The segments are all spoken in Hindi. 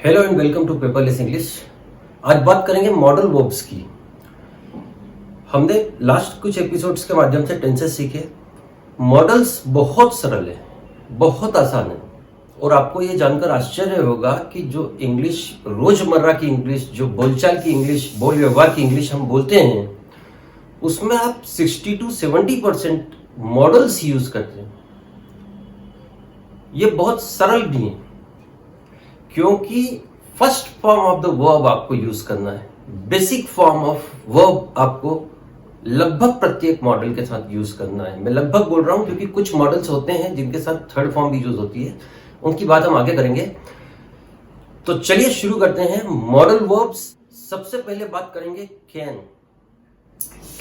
Hello and welcome to paperless English. आज बात करेंगे मॉडल वर्ब्स की। हमने लास्ट कुछ एपिसोड्स के माध्यम से टेंसेस सीखे। मॉडल्स बहुत सरल है, बहुत आसान है और आपको ये जानकर आश्चर्य होगा कि जो इंग्लिश रोजमर्रा की इंग्लिश, जो बोलचाल की इंग्लिश, बोल व्यवहार की इंग्लिश हम बोलते हैं, उसमें आप 60 to 70% मॉडल्स यूज करते हैं। ये बहुत सरल भी है क्योंकि first form of the verb आपको यूज करना है। बेसिक फॉर्म ऑफ वर्ब आपको लगभग प्रत्येक मॉडल के साथ यूज करना है। मैं लगभग बोल रहा हूं क्योंकि कुछ मॉडल्स होते हैं जिनके साथ थर्ड फॉर्म भी यूज होती है, उनकी बात हम आगे करेंगे। तो चलिए शुरू करते हैं मॉडल वर्ब्स। सबसे पहले बात करेंगे कैन।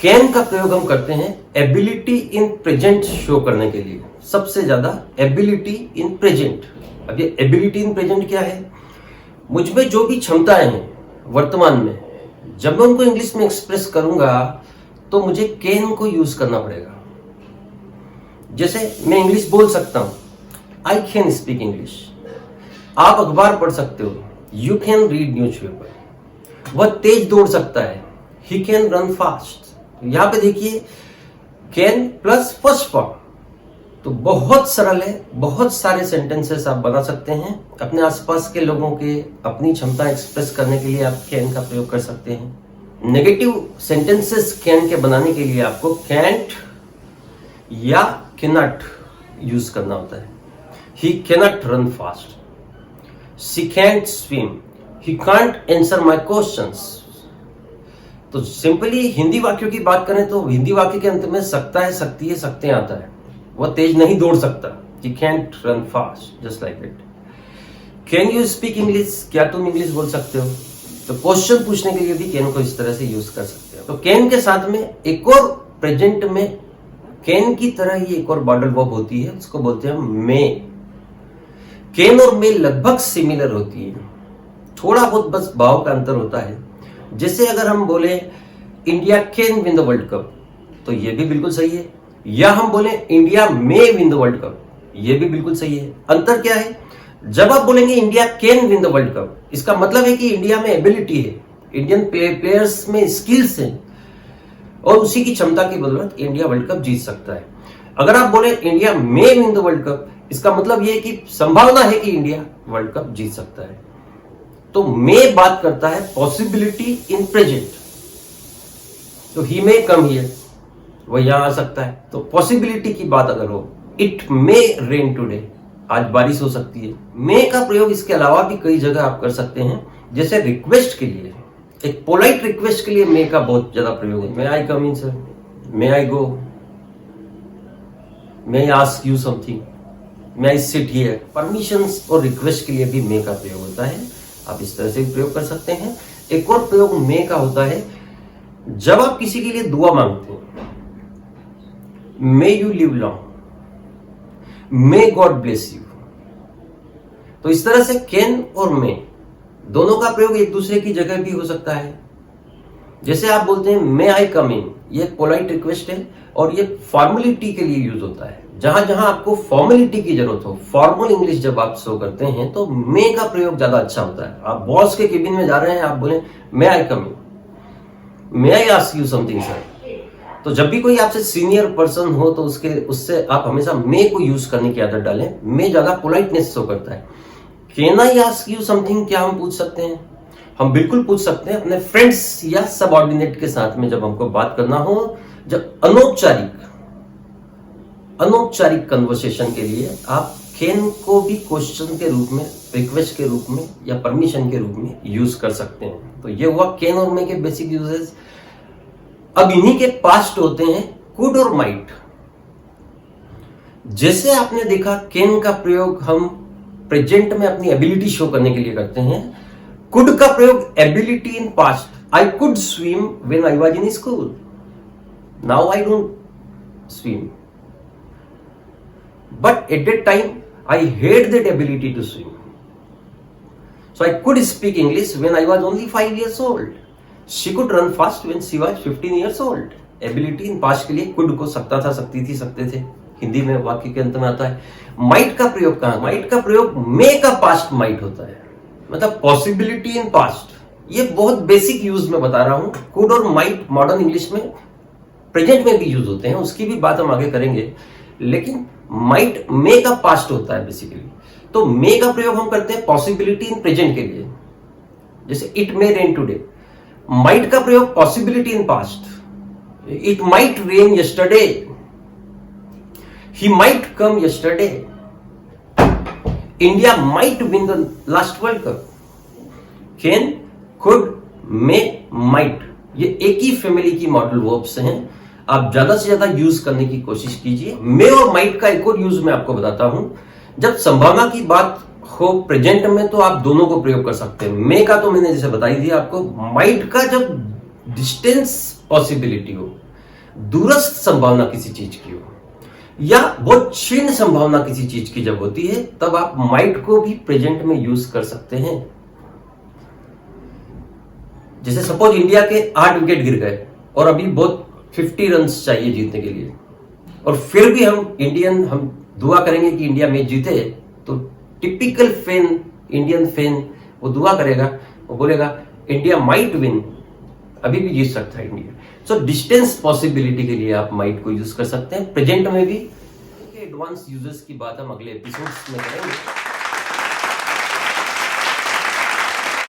कैन का प्रयोग हम करते हैं एबिलिटी इन प्रेजेंट शो करने के लिए। सबसे ज्यादा एबिलिटी इन प्रेजेंट। अब ये एबिलिटी इन प्रेजेंट क्या है? मुझ में जो भी क्षमताएं हैं वर्तमान में, जब मैं उनको इंग्लिश में एक्सप्रेस करूंगा तो मुझे कैन को यूज करना पड़ेगा। जैसे मैं इंग्लिश बोल सकता हूं, आई कैन स्पीक इंग्लिश। आप अखबार पढ़ सकते हो, यू कैन रीड न्यूज़पेपर। वह तेज दौड़ सकता है, ही कैन रन फास्ट। यहां पे देखिए कैन प्लस फर्स्ट फॉर्म, तो बहुत सरल है। बहुत सारे सेंटेंसेस आप बना सकते हैं अपने आसपास के लोगों के, अपनी क्षमता एक्सप्रेस करने के लिए आप कैन का प्रयोग कर सकते हैं। नेगेटिव सेंटेंसेस कैन के बनाने के लिए आपको कैंट या कैनॉट यूज करना होता है। He cannot run fast, she can't swim, he can't answer my questions. तो सिंपली हिंदी वाक्यों की बात करें तो हिंदी वाक्य के अंत में सकता है, सकती है, सकते आता है। वह तेज नहीं दौड़ सकता। He can't run fast, just like it. Can you speak English? क्या तुम इंग्लिश बोल सकते हो? तो क्वेश्चन पूछने के लिए भी कैन को इस तरह से यूज कर सकते हो। तो कैन के साथ में एक और प्रेजेंट में कैन की तरह ही एक और मॉडल वर्ब होती है, उसको बोलते हैं मे। कैन और मे लगभग सिमिलर होती है, थोड़ा बहुत बस भाव का अंतर होता है। जैसे अगर हम बोले India can win the world cup, तो ये भी बिल्कुल सही है। या हम बोले India may win the world cup, ये भी बिल्कुल सही है। अंतर क्या है? जब आप बोलेंगे India can win the world cup, इसका मतलब है कि इंडिया में एबिलिटी है, इंडियन प्लेयर्स में स्किल्स हैं और उसी की क्षमता की बदौलत इंडिया वर्ल्ड कप जीत सकता है। अगर आप बोले India may win the world cup, इसका मतलब यह है कि संभावना है कि इंडिया वर्ल्ड कप जीत सकता है। तो मे बात करता है पॉसिबिलिटी इन प्रेजेंट। तो ही मे कम हियर, वो यहां आ सकता है। तो पॉसिबिलिटी की बात अगर हो, इट मे रेन टुडे, आज बारिश हो सकती है। मे का प्रयोग इसके अलावा भी कई जगह आप कर सकते हैं। जैसे रिक्वेस्ट के लिए, एक पोलाइट रिक्वेस्ट के लिए मे का बहुत ज्यादा प्रयोग है। May I come in sir, may I go, may I ask you something, may I sit here. Permissions और रिक्वेस्ट के लिए भी मे का प्रयोग होता है, आप इस तरह से भी प्रयोग कर सकते हैं। एक और प्रयोग मे का होता है जब आप किसी के लिए दुआ मांगते हैं, may you live long, may God bless you. तो इस तरह से कैन और मे दोनों का प्रयोग एक दूसरे की जगह भी हो सकता है। जैसे आप बोलते हैं मे आई कम इन, ये पोलाइट रिक्वेस्ट है और ये फॉर्मेलिटी के लिए यूज होता है। जहां जहां आपको फॉर्मेलिटी की जरूरत हो, फॉर्मल इंग्लिश जब आप शो करते हैं, तो मे का प्रयोग ज्यादा अच्छा होता है। आप बॉस के केबिन में जा रहे हैं, आप बोले may I come in, may I ask you something sir. तो जब भी कोई आपसे सीनियर पर्सन हो तो उससे आप हमेशा मे को यूज करने की आदत डालें। मे ज्यादा पोलाइटनेस शो करता है। Can I ask you something क्या हम पूछ सकते हैं? हम बिल्कुल पूछ सकते हैं अपने फ्रेंड्स या सबऑर्डिनेट के साथ में, जब हमको बात करना हो, जब अनौपचारिक कन्वर्सेशन के लिए आप कैन को भी क्वेश्चन के रूप में, रिक्वेस्ट के रूप में या परमिशन के रूप में यूज कर सकते हैं। तो ये हुआ कैन और मे के बेसिक यूजेस। अब इन्हीं के पास्ट होते हैं कुड और माइट। जैसे आपने देखा कैन का प्रयोग हम प्रेजेंट में अपनी एबिलिटी शो करने के लिए करते हैं। कुड का प्रयोग ability in past. I could swim when I was in school, now I don't swim, but at that time I had that ability to swim, so I could speak English when I was only 5 years old. She could run fast when she was 15 years old. Ability in past के लिए कुड को सकता था, सकती थी, सकते थे, हिंदी में वाक्य के अंत में आता है। माइट का प्रयोग कहां? माइट का प्रयोग मे का पास्ट माइट होता है। मतलब पॉसिबिलिटी इन पास्ट, ये बहुत बेसिक यूज में बता रहा हूं। कुड और माइट मॉडर्न इंग्लिश में प्रेजेंट में भी यूज होते हैं, उसकी भी बात हम आगे करेंगे। लेकिन माइट मे का पास्ट होता है बेसिकली। तो मे का प्रयोग हम करते हैं पॉसिबिलिटी इन प्रेजेंट के लिए, जैसे it may rain today. Might का प्रयोग possibility in past, it might rain yesterday, he might come yesterday, India might win the last world cup. Can, could, may, might, ये एक ही फैमिली की मॉडल वर्ब्स हैं। आप ज्यादा से ज्यादा यूज करने की कोशिश कीजिए। मे और माइट का एक और यूज मैं आपको बताता हूं। जब संभावना की बात हो प्रेजेंट में तो आप दोनों को प्रयोग कर सकते हैं। मे का तो मैंने जैसे बताई दिया आपको। माइट का जब डिस्टेंस पॉसिबिलिटी हो, दूरस्थ संभावना किसी चीज की हो, या बहुत क्षीण संभावना किसी चीज की जब होती है, तब आप माइट को भी प्रेजेंट में यूज कर सकते हैं। जैसे सपोज इंडिया के 8 विकेट गिर गए और अभी बहुत 50 रन चाहिए जीतने के लिए, और फिर भी हम दुआ करेंगे कि इंडिया मैच जीते, तो टिपिकल फैन, इंडियन फैन, वो दुआ करेगा, वो बोलेगा इंडिया माइट विन, अभी भी जीत सकता है इंडिया। सो डिस्टेंस पॉसिबिलिटी के लिए आप माइट को यूज कर सकते हैं, प्रेजेंट में भी। एडवांस यूजर्स की बात हम अगले एपिसोड्स में करेंगे।